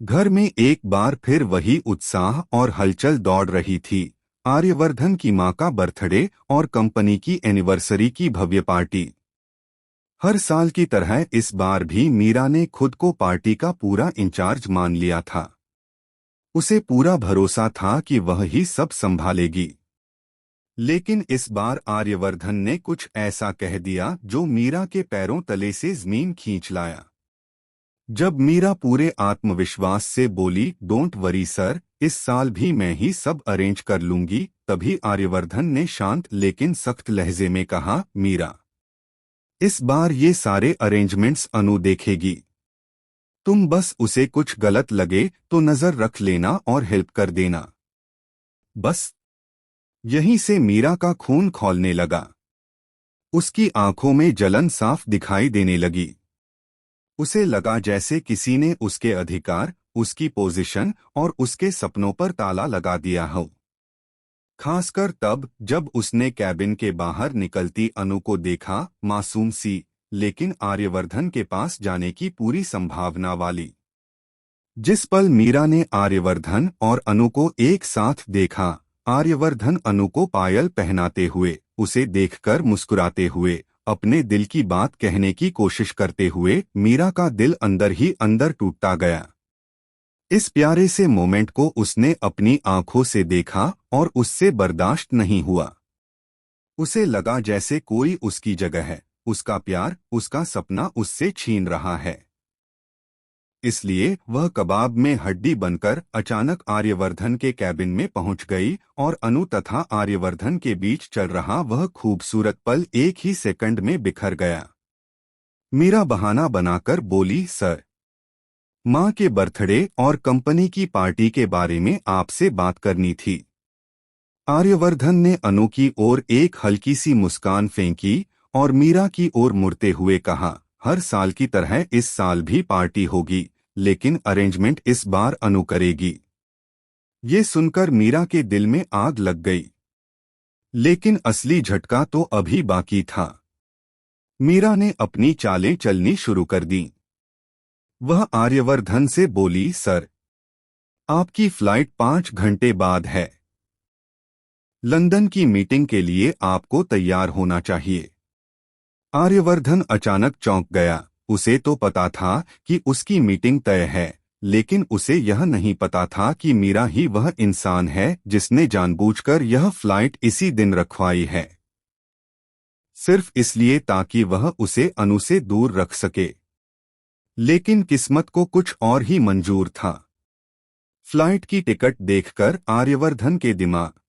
घर में एक बार फिर वही उत्साह और हलचल दौड़ रही थी। आर्यवर्धन की मां का बर्थडे और कंपनी की एनिवर्सरी की भव्य पार्टी। हर साल की तरह इस बार भी मीरा ने खुद को पार्टी का पूरा इंचार्ज मान लिया था। उसे पूरा भरोसा था कि वह ही सब संभालेगी। लेकिन इस बार आर्यवर्धन ने कुछ ऐसा कह दिया जो मीरा के पैरों तले से जमीन खींच लाया। जब मीरा पूरे आत्मविश्वास से बोली, डोंट वरी सर, इस साल भी मैं ही सब अरेंज कर लूंगी, तभी आर्यवर्धन ने शांत लेकिन सख्त लहजे में कहा, मीरा, इस बार ये सारे अरेंजमेंट्स अनु देखेगी। तुम बस उसे कुछ गलत लगे तो नजर रख लेना और हेल्प कर देना। बस। यहीं से मीरा का खून खौलने लगा। उसकी आंखों में जलन साफ दिखाई देने लगी। उसे लगा जैसे किसी ने उसके अधिकार, उसकी पोजीशन और उसके सपनों पर ताला लगा दिया हो। खासकर तब जब उसने कैबिन के बाहर निकलती अनु को देखा, मासूम सी, लेकिन आर्यवर्धन के पास जाने की पूरी संभावना वाली। जिस पल मीरा ने आर्यवर्धन और अनु को एक साथ देखा, आर्यवर्धन अनु को पायल पहनाते हुए, उसे देखकर मुस्कुराते हुए, अपने दिल की बात कहने की कोशिश करते हुए, मीरा का दिल अंदर ही अंदर टूटता गया। इस प्यारे से मोमेंट को उसने अपनी आंखों से देखा और उससे बर्दाश्त नहीं हुआ। उसे लगा जैसे कोई उसकी जगह है, उसका प्यार, उसका सपना उससे छीन रहा है। इसलिए वह कबाब में हड्डी बनकर अचानक आर्यवर्धन के कैबिन में पहुंच गई और अनु तथा आर्यवर्धन के बीच चल रहा वह खूबसूरत पल एक ही सेकंड में बिखर गया। मीरा बहाना बनाकर बोली, सर, मां के बर्थडे और कंपनी की पार्टी के बारे में आपसे बात करनी थी। आर्यवर्धन ने अनु की ओर एक हल्की सी मुस्कान फेंकी और मीरा की ओर मुड़ते हुए कहा, हर साल की तरह इस साल भी पार्टी होगी, लेकिन अरेंजमेंट इस बार अनु करेगी। ये सुनकर मीरा के दिल में आग लग गई। लेकिन असली झटका तो अभी बाकी था। मीरा ने अपनी चालें चलनी शुरू कर दी। वह आर्यवर्धन से बोली, सर, आपकी फ्लाइट 5 घंटे बाद है। लंदन की मीटिंग के लिए आपको तैयार होना चाहिए। आर्यवर्धन अचानक चौंक गया। उसे तो पता था कि उसकी मीटिंग तय है, लेकिन उसे यह नहीं पता था कि मीरा ही वह इंसान है जिसने जानबूझकर यह फ्लाइट इसी दिन रखवाई है, सिर्फ इसलिए ताकि वह उसे अनु से दूर रख सके। लेकिन किस्मत को कुछ और ही मंजूर था। फ्लाइट की टिकट देखकर आर्यवर्धन के दिमाग